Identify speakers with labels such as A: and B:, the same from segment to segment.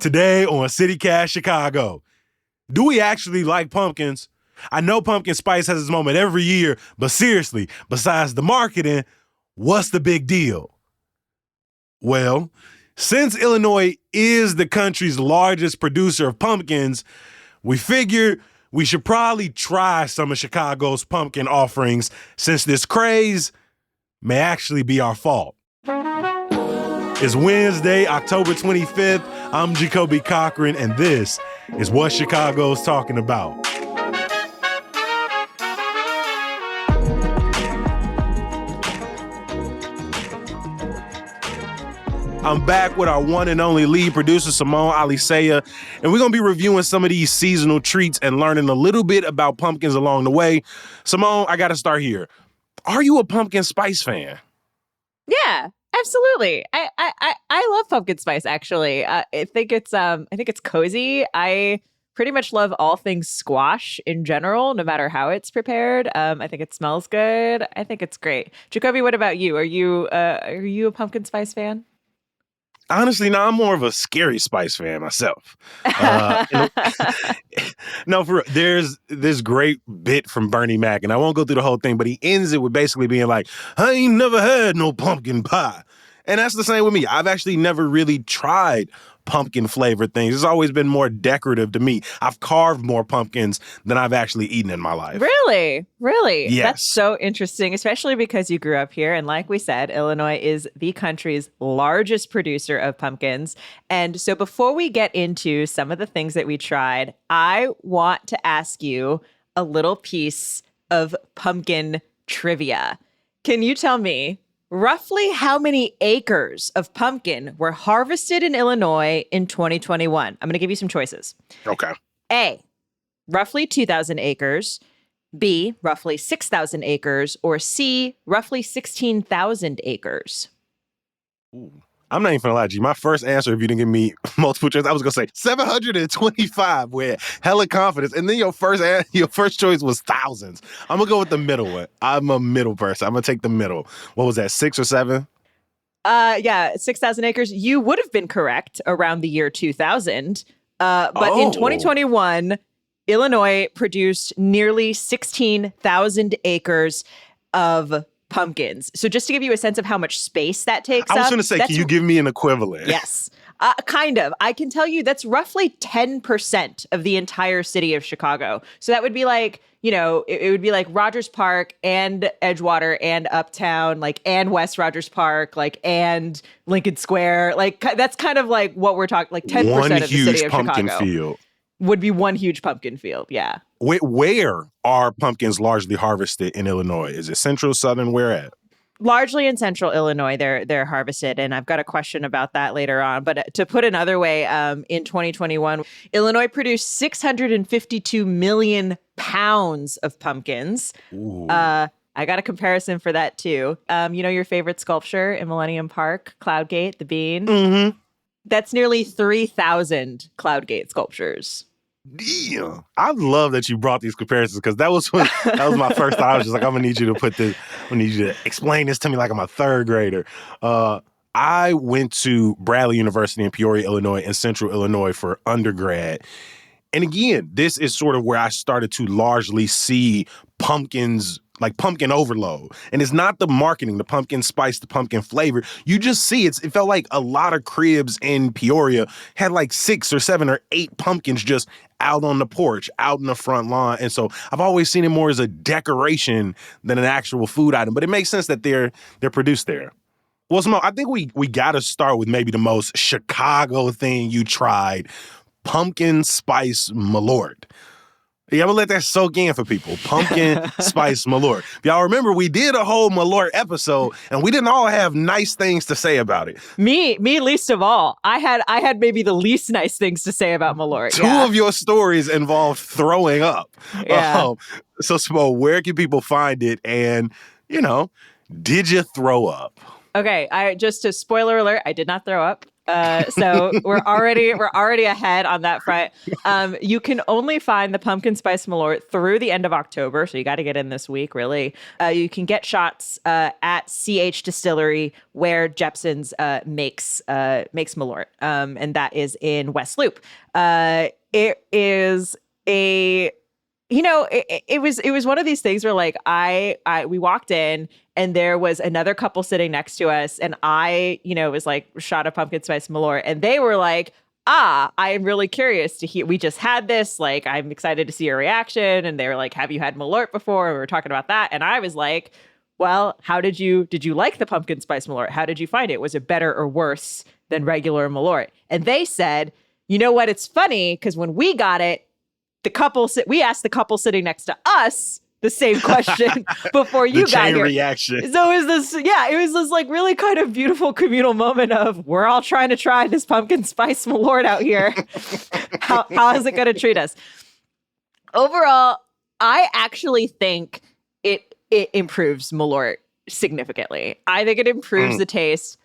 A: Today on CityCast Chicago, do we actually like pumpkins? I know pumpkin spice has its moment every year, but seriously, besides the marketing, what's the big deal? Well, since Illinois is the country's largest producer of pumpkins, we figured we should probably try some of Chicago's pumpkin offerings since this craze may actually be our fault. It's Wednesday, October 25th. I'm Jacoby Cochran, and this is what Chicago's talking about. I'm back with our one and only lead producer, Simone Alicea, and we're going to be reviewing some of these seasonal treats and learning a little bit about pumpkins along the way. Simone, I got to start here. Are you a pumpkin spice fan?
B: Yeah, absolutely. I love pumpkin spice, actually. I think it's cozy. I pretty much love all things squash in general, no matter how it's prepared. I think it smells good. I think it's great. Jacoby, what about you? Are you a pumpkin spice fan?
A: Honestly, no, I'm more of a scary spice fan myself. No, for real, there's this great bit from Bernie Mac, and I won't go through the whole thing, but he ends it with basically being like, I ain't never had no pumpkin pie. And that's the same with me. I've actually never really tried pumpkin flavored things. It's always been more decorative to me. I've carved more pumpkins than I've actually eaten in my life.
B: Really?
A: Yes.
B: That's so interesting, especially because you grew up here. And like we said, Illinois is the country's largest producer of pumpkins. And so before we get into some of the things that we tried, I want to ask you a little piece of pumpkin trivia. Can you tell me roughly how many acres of pumpkin were harvested in Illinois in 2021? I'm going to give you some choices.
A: Okay.
B: A, roughly 2,000 acres. B, roughly 6,000 acres. Or C, roughly 16,000 acres.
A: Ooh. I'm not even gonna lie to you. My first answer, if you didn't give me multiple choice, I was gonna say 725 with hella confidence. And then your first choice was thousands. I'm gonna go with the middle one. I'm a middle person. I'm gonna take the middle. What was that, 6 or 7?
B: Yeah, 6,000 acres. You would have been correct around the year 2000. But in 2021, Illinois produced nearly 16,000 acres of pumpkins. So just to give you a sense of how much space that takes
A: I was
B: up,
A: going to say, can you give me an equivalent?
B: Yes, kind of. I can tell you that's roughly 10% of the entire city of Chicago. So that would be like, it would be like Rogers Park and Edgewater and Uptown, like, and West Rogers Park, like, and Lincoln Square. Like, that's kind of like what we're talking, like 10% of the city of
A: pumpkin
B: Chicago
A: field.
B: Would be one huge pumpkin field. Yeah.
A: Where are pumpkins largely harvested in Illinois? Is it central, southern, where at?
B: Largely in central Illinois, they're harvested, and I've got a question about that later on. But to put another way, in 2021, Illinois produced 652 million pounds of pumpkins.
A: Ooh.
B: I got a comparison for that too. Your favorite sculpture in Millennium Park, Cloudgate, the bean?
A: Mm-hmm.
B: That's nearly 3,000 Cloudgate sculptures.
A: Damn. I love that you brought these comparisons because that was my first thought. I was just like, I'm gonna need you to explain this to me like I'm a third grader. I went to Bradley University in Peoria, Illinois, in central Illinois for undergrad. And again, this is sort of where I started to largely see pumpkins, like pumpkin overload. And it's not the marketing, the pumpkin spice, the pumpkin flavor. You just see it felt like a lot of cribs in Peoria had like 6 or 7 or 8 pumpkins just out on the porch, out in the front lawn. And so I've always seen it more as a decoration than an actual food item. But it makes sense that they're produced there. Well, Simone, I think we got to start with maybe the most Chicago thing you tried, pumpkin spice malort. Yeah, I'm gonna let that soak in for people. Pumpkin spice malort. If y'all remember, we did a whole malort episode, and we didn't all have nice things to say about it.
B: Me least of all. I had maybe the least nice things to say about malort.
A: Two of your stories involved throwing up.
B: Yeah.
A: So, Simone, where can people find it? And did you throw up?
B: Okay, just a spoiler alert, I did not throw up. So we're already ahead on that front. You can only find the pumpkin spice malort through the end of October, so you got to get in this week. Really, you can get shots at CH Distillery, where Jepson's makes malort, and that is in West Loop. It is a it was one of these things where like we walked in and there was another couple sitting next to us, and was like shot of pumpkin spice malort, and they were like, I am really curious to hear. We just had this, like, I'm excited to see your reaction. And they were like, have you had malort before? And we were talking about that, and I was like, well, did you like the pumpkin spice malort? How did you find it? Was it better or worse than regular malort? And they said, you know what? It's funny because when we got it, we asked the couple sitting next to us the same question before you got
A: chain
B: here.
A: reaction.
B: So it was this like really kind of beautiful communal moment of we're all trying to try this pumpkin spice malort out here. How is it going to treat us? Overall, I actually think it improves malort significantly. I think it improves the taste.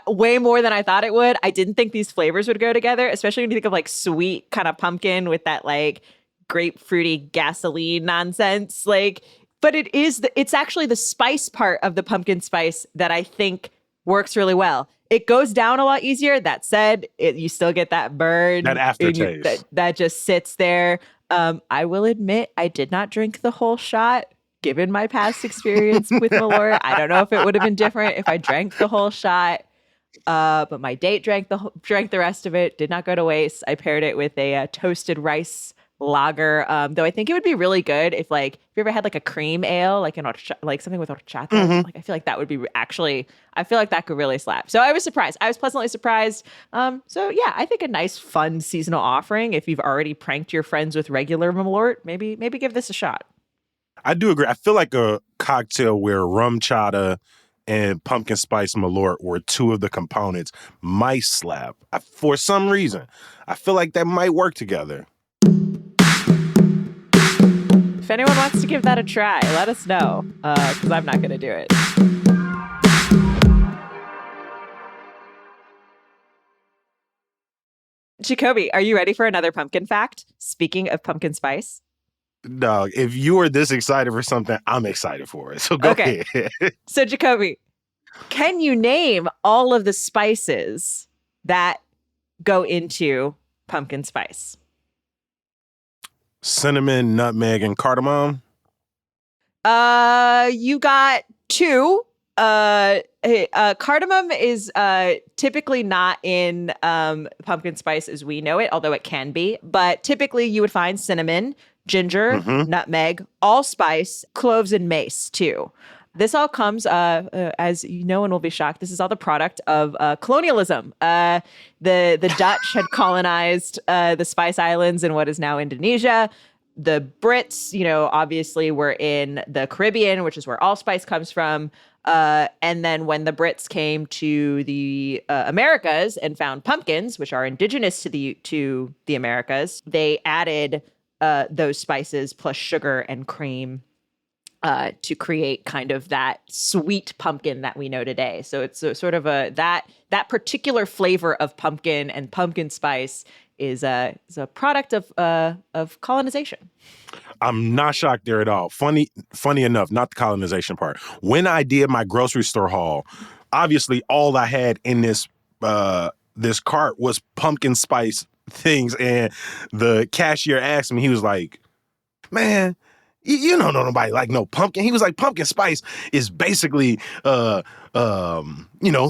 B: Way more than I thought it would. I didn't think these flavors would go together, especially when you think of like sweet kind of pumpkin with that like grapefruity gasoline nonsense. Like, but it's actually the spice part of the pumpkin spice that I think works really well. It goes down a lot easier. That said, you still get that burn,
A: that aftertaste
B: that just sits there. I will admit, I did not drink the whole shot. Given my past experience with malort, I don't know if it would have been different if I drank the whole shot. But my date drank the rest of it. Did not go to waste. I paired it with a toasted rice lager. Though I think it would be really good if you ever had like a cream ale, like like something with horchata. Like I feel like that would be I feel like that could really slap. So I was surprised. I was pleasantly surprised. So yeah, I think a nice, fun seasonal offering. If you've already pranked your friends with regular malort, maybe give this a shot.
A: I do agree. I feel like a cocktail where rum chata and pumpkin spice malort were two of the components might slap. For some reason, I feel like that might work together.
B: If anyone wants to give that a try, let us know, because I'm not going to do it. Jacoby, are you ready for another pumpkin fact? Speaking of pumpkin spice.
A: Dog, if you are this excited for something, I'm excited for it. So go ahead.
B: So Jacoby, can you name all of the spices that go into pumpkin spice?
A: Cinnamon, nutmeg, and cardamom.
B: You got two. Cardamom is typically not in pumpkin spice as we know it, although it can be. But typically you would find cinnamon, ginger, nutmeg, allspice, cloves, and mace too. This all comes, as no one will be shocked, this is all the product of colonialism. The Dutch had colonized the Spice Islands in what is now Indonesia. The Brits, obviously were in the Caribbean, which is where allspice comes from. And then when the Brits came to the Americas and found pumpkins, which are indigenous to the Americas, they added those spices plus sugar and cream to create kind of that sweet pumpkin that we know today. So it's sort of that particular flavor of pumpkin and pumpkin spice is a product of colonization.
A: I'm not shocked there at all. Funny enough, not the colonization part. When I did my grocery store haul, obviously all I had in this cart was pumpkin spice things, and the cashier asked me, he was like, "Man, you don't know nobody like no pumpkin." He was like, "Pumpkin spice is basically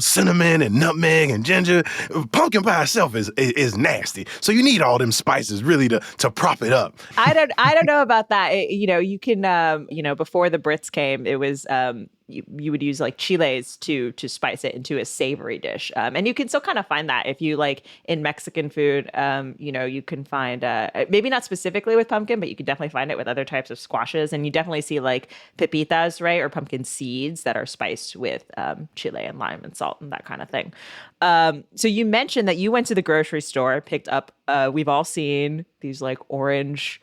A: cinnamon and nutmeg and ginger. Pumpkin by itself is nasty. So you need all them spices really to prop it up."
B: I don't know about that. You can before the Brits came, it was you would use like chiles to spice it into a savory dish. And you can still kind of find that if you like in Mexican food, you can find maybe not specifically with pumpkin, but you can definitely find it with other types of squashes. And you definitely see like pepitas, right? Or pumpkin seeds that are spiced with chile and lime and salt and that kind of thing. So you mentioned that you went to the grocery store, picked up, we've all seen these like orange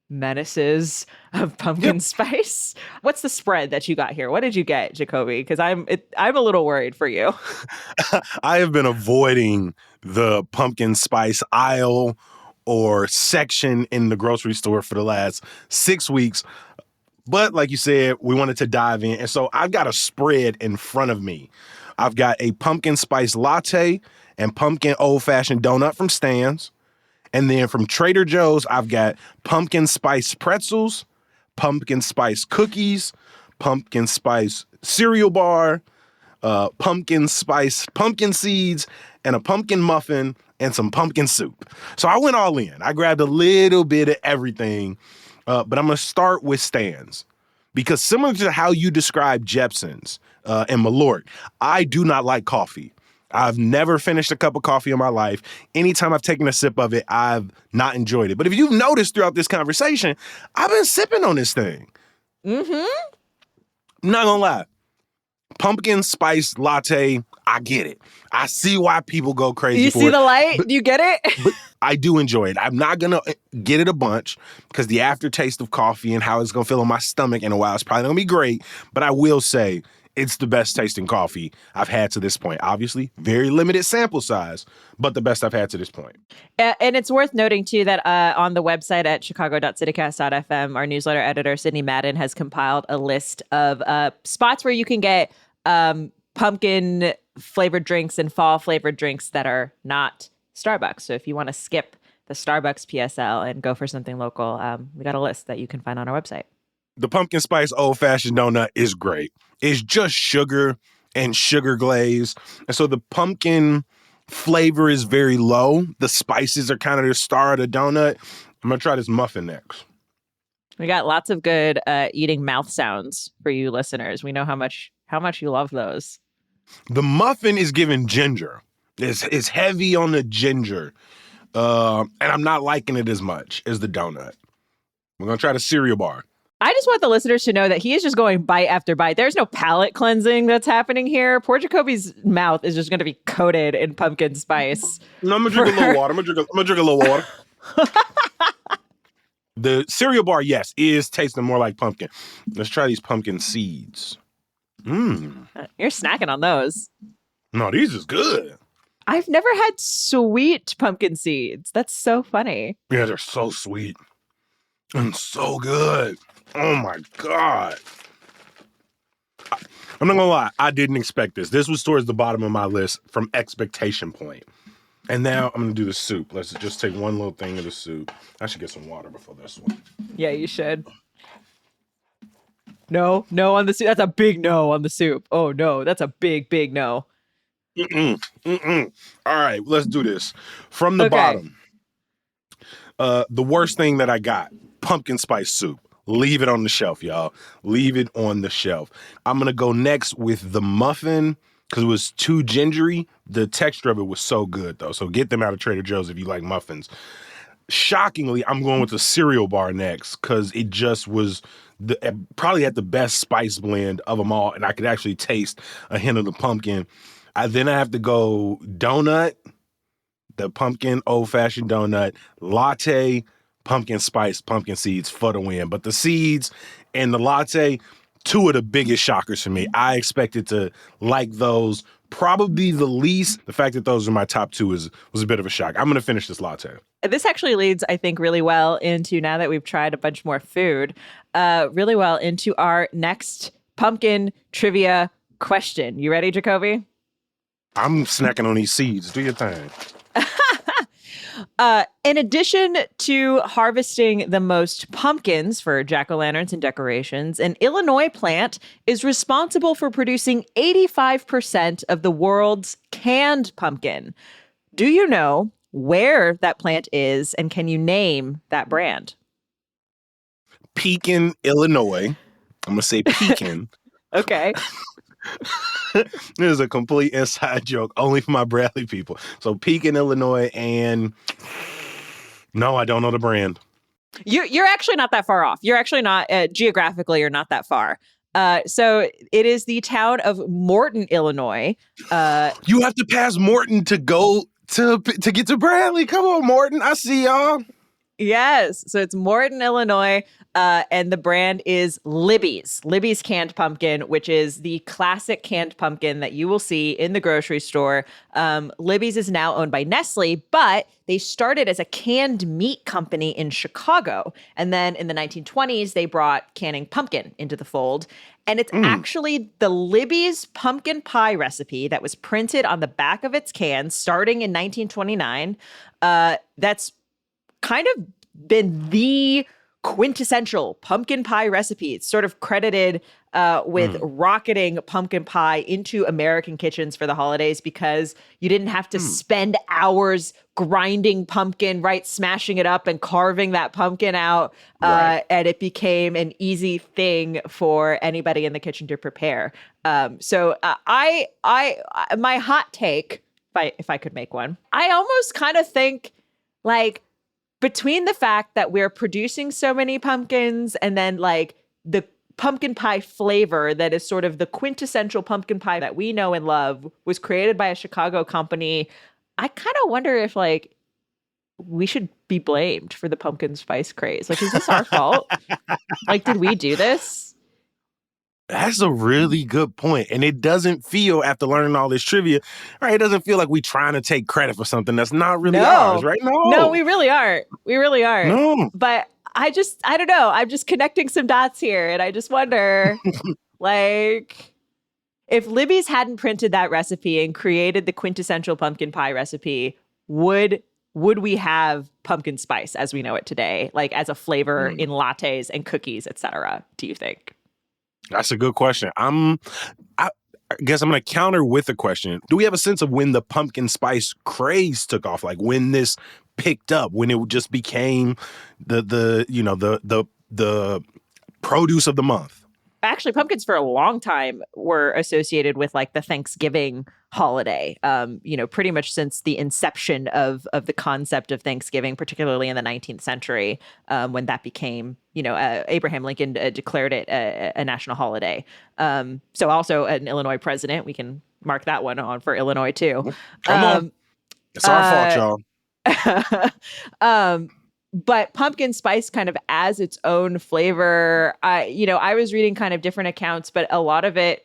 B: menaces of pumpkin spice. What's the spread that you got here? What did you get, Jacoby? Because I'm a little worried for you.
A: I have been avoiding the pumpkin spice aisle or section in the grocery store for the last 6 weeks. But like you said, we wanted to dive in. And so I've got a spread in front of me. I've got a pumpkin spice latte and pumpkin old-fashioned donut from Stan's. And then from Trader Joe's, I've got pumpkin spice pretzels, pumpkin spice cookies, pumpkin spice cereal bar, pumpkin spice pumpkin seeds, and a pumpkin muffin and some pumpkin soup. So I went all in. I grabbed a little bit of everything, but I'm going to start with Stan's. Because similar to how you described Jepson's and Malort, I do not like coffee. I've never finished a cup of coffee in my life. Anytime I've taken a sip of it, I've not enjoyed it. But if you've noticed throughout this conversation, I've been sipping on this thing.
B: Mm-hmm.
A: I'm not gonna lie. Pumpkin spice latte, I get it. I see why people go crazy
B: You
A: for
B: see
A: it.
B: the light? You get it?
A: But I do enjoy it. I'm not gonna get it a bunch because the aftertaste of coffee and how it's gonna feel in my stomach in a while is probably not gonna be great. But I will say it's the best tasting coffee I've had to this point. Obviously, very limited sample size, but the best I've had to this point.
B: And it's worth noting, too, that on the website at chicago.citycast.fm, our newsletter editor, Sydney Madden, has compiled a list of spots where you can get pumpkin flavored drinks and fall flavored drinks that are not Starbucks. So if you want to skip the Starbucks PSL and go for something local, we got a list that you can find on our website.
A: The pumpkin spice old-fashioned donut is great. It's just sugar and sugar glaze. And so the pumpkin flavor is very low. The spices are kind of the star of the donut. I'm going to try this muffin next.
B: We got lots of good eating mouth sounds for you listeners. We know how much you love those.
A: The muffin is giving ginger. It's heavy on the ginger. And I'm not liking it as much as the donut. We're going to try the cereal bar.
B: I just want the listeners to know that he is just going bite after bite. There's no palate cleansing that's happening here. Poor Jacoby's mouth is just going to be coated in pumpkin spice.
A: No, I'm going to drink a little water. I'm going to drink a little water. The cereal bar, yes, is tasting more like pumpkin. Let's try these pumpkin seeds.
B: You're snacking on those.
A: No, these is good.
B: I've never had sweet pumpkin seeds. That's so funny.
A: Yeah, they're so sweet and so good. Oh my God. I'm not gonna lie, I didn't expect this. This was towards the bottom of my list from expectation point. And now I'm gonna do the soup. Let's just take one little thing of the soup. I should get some water before this one.
B: Yeah, you should. No on the soup. That's a big no on the soup. Oh no, that's a big no.
A: All right, let's do this. From the bottom. The worst thing that I got, pumpkin spice soup. Leave it on the shelf, y'all. Leave it on the shelf. I'm going to go next with the muffin because it was too gingery. The texture of it was so good, though. So get them out of Trader Joe's if you like muffins. Shockingly, I'm going with the cereal bar next because it just was probably had the best spice blend of them all, and I could actually taste a hint of the pumpkin. Then I have to go donut, the pumpkin old-fashioned donut, latte, pumpkin spice, pumpkin seeds for the win. But the seeds and the latte, two of the biggest shockers for me. I expected to like those probably the least. The fact that those are my top two was a bit of a shock. I'm going to finish this latte.
B: This actually leads, I think, really well into, now that we've tried a bunch more food, really well into our next pumpkin trivia question. You ready, Jacoby?
A: I'm snacking on these seeds. Do your thing.
B: In addition to harvesting the most pumpkins for jack-o'-lanterns and decorations, an Illinois plant is responsible for producing 85% of the world's canned pumpkin. Do you know where that plant is, and can you name that brand?
A: Pekin, Illinois. I'm going to say Pekin.
B: Okay.
A: This is a complete inside joke, only for my Bradley people. So Pekin, Illinois, and no, I don't know the brand.
B: You're actually not that far off. You're actually not, geographically, you're not that far. So it is the town of Morton, Illinois.
A: You have to pass Morton to go to get to Bradley. Come on, Morton. I see y'all.
B: Yes. So it's Morton, Illinois, and the brand is Libby's. Libby's canned pumpkin, which is the classic canned pumpkin that you will see in the grocery store. Libby's is now owned by Nestle, but they started as a canned meat company in Chicago. And then in the 1920s, they brought canning pumpkin into the fold. And it's actually the Libby's pumpkin pie recipe that was printed on the back of its can starting in 1929. That's kind of been the quintessential pumpkin pie recipe. It's sort of credited with rocketing pumpkin pie into American kitchens for the holidays because you didn't have to spend hours grinding pumpkin, right? Smashing it up and carving that pumpkin out. And it became an easy thing for anybody in the kitchen to prepare. So my hot take, if I could make one, I almost kind of think like, between the fact that we're producing so many pumpkins and then like the pumpkin pie flavor that is sort of the quintessential pumpkin pie that we know and love was created by a Chicago company, I kind of wonder if like we should be blamed for the pumpkin spice craze. Like, is this our fault? Like, did we do this?
A: That's a really good point. And it doesn't feel, after learning all this trivia, right, it doesn't feel like we trying to take credit for something that's not really ours, right?
B: No, we really aren't. We really aren't.
A: No.
B: But I don't know. I'm just connecting some dots here. And I just wonder, like, if Libby's hadn't printed that recipe and created the quintessential pumpkin pie recipe, would we have pumpkin spice as we know it today, like as a flavor in lattes and cookies, etc.? Do you think?
A: That's a good question. I guess I'm going to counter with a question. Do we have a sense of when the pumpkin spice craze took off? Like when this picked up, when it just became the produce of the month?
B: Actually, pumpkins for a long time were associated with like the Thanksgiving holiday, pretty much since the inception of the concept of Thanksgiving, particularly in the 19th century, when that became, Abraham Lincoln declared it a national holiday. So also an Illinois president, we can mark that one on for Illinois too.
A: Come on. It's our fault, y'all.
B: But pumpkin spice kind of as its own flavor. I was reading kind of different accounts, but a lot of it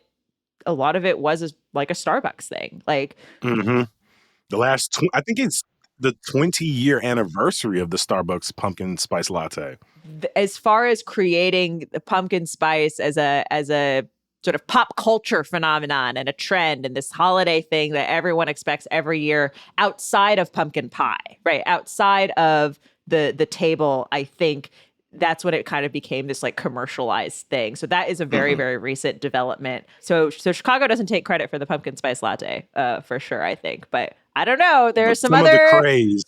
B: was like a Starbucks thing. Like
A: the last, I think it's the 20-year anniversary of the Starbucks pumpkin spice latte.
B: As far as creating the pumpkin spice as a sort of pop culture phenomenon and a trend and this holiday thing that everyone expects every year outside of pumpkin pie, right? Outside of the table, I think that's when it kind of became this like commercialized thing. So that is a very, very recent development. So Chicago doesn't take credit for the pumpkin spice latte, for sure, I think. But I don't know. There's some other
A: of the craze.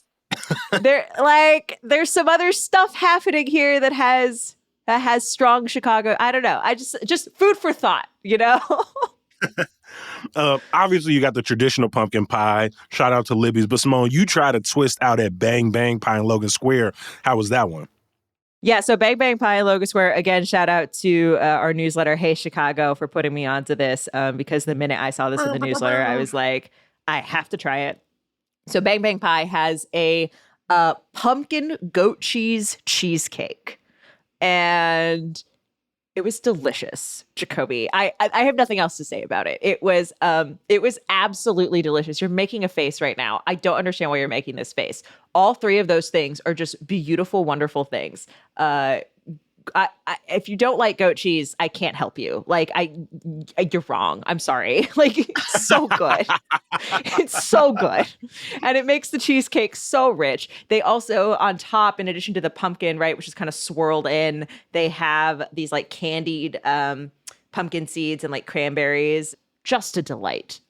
B: There's some other stuff happening here that has strong Chicago. I don't know. I just food for thought,
A: Obviously, you got the traditional pumpkin pie. Shout out to Libby's. But Simone, you tried a twist out at Bang Bang Pie in Logan Square. How was that one?
B: Yeah, so Bang Bang Pie in Logan Square, again, shout out to our newsletter, Hey Chicago, for putting me onto this, because the minute I saw this in the newsletter, I was like, I have to try it. So Bang Bang Pie has a pumpkin goat cheese cheesecake. And it was delicious, Jacoby. I have nothing else to say about it. It was absolutely delicious. You're making a face right now. I don't understand why you're making this face. All three of those things are just beautiful, wonderful things. If you don't like goat cheese, I can't help you. Like you're wrong. I'm sorry. Like it's so good. It's so good. And it makes the cheesecake so rich. They also, on top, in addition to the pumpkin, right, which is kind of swirled in, they have these like candied pumpkin seeds and like cranberries. Just a delight.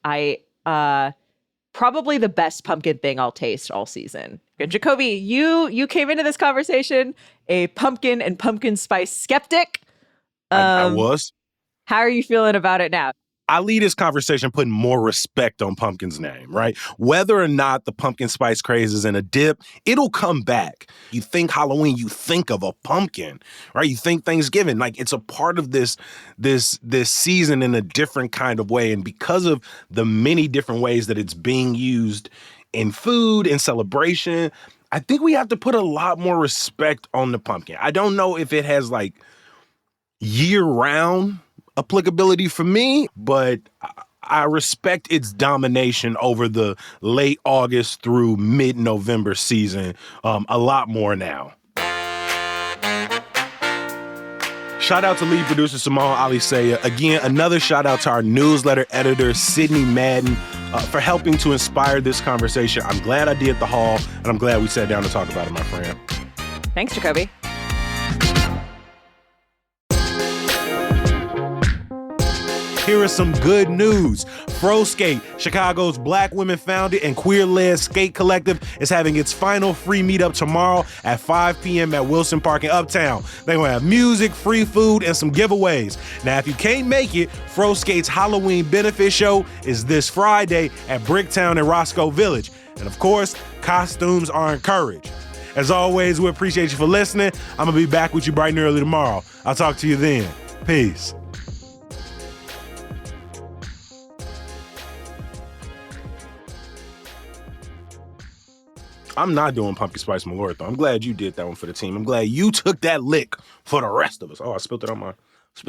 B: Probably the best pumpkin thing I'll taste all season. And Jacoby, you came into this conversation a pumpkin and pumpkin spice skeptic.
A: I was.
B: How are you feeling about it now?
A: I lead this conversation putting more respect on pumpkin's name, right? Whether or not the pumpkin spice craze is in a dip, it'll come back. You think Halloween, you think of a pumpkin, right? You think Thanksgiving, like it's a part of this season in a different kind of way. And because of the many different ways that it's being used in food, in celebration, I think we have to put a lot more respect on the pumpkin. I don't know if it has like year-round applicability for me, but I respect its domination over the late August through mid-November season a lot more now. Shout out to lead producer Simone Alisaya. Again, another shout out to our newsletter editor, Sydney Madden, for helping to inspire this conversation. I'm glad I did the haul, and I'm glad we sat down to talk about it, my friend.
B: Thanks, Jacoby.
A: Here is some good news. Froskate, Chicago's Black women-founded and queer-led skate collective, is having its final free meetup tomorrow at 5 p.m. at Wilson Park in Uptown. They're going to have music, free food, and some giveaways. Now, if you can't make it, Froskate's Halloween benefit show is this Friday at Bricktown in Roscoe Village. And of course, costumes are encouraged. As always, we appreciate you for listening. I'm going to be back with you bright and early tomorrow. I'll talk to you then. Peace. I'm not doing pumpkin spice malort, though. I'm glad you did that one for the team. I'm glad you took that lick for the rest of us. Oh, I spilled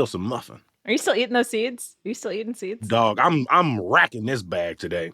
A: some muffin.
B: Are you still eating those seeds? Are you still eating seeds?
A: Dog, I'm racking this bag today.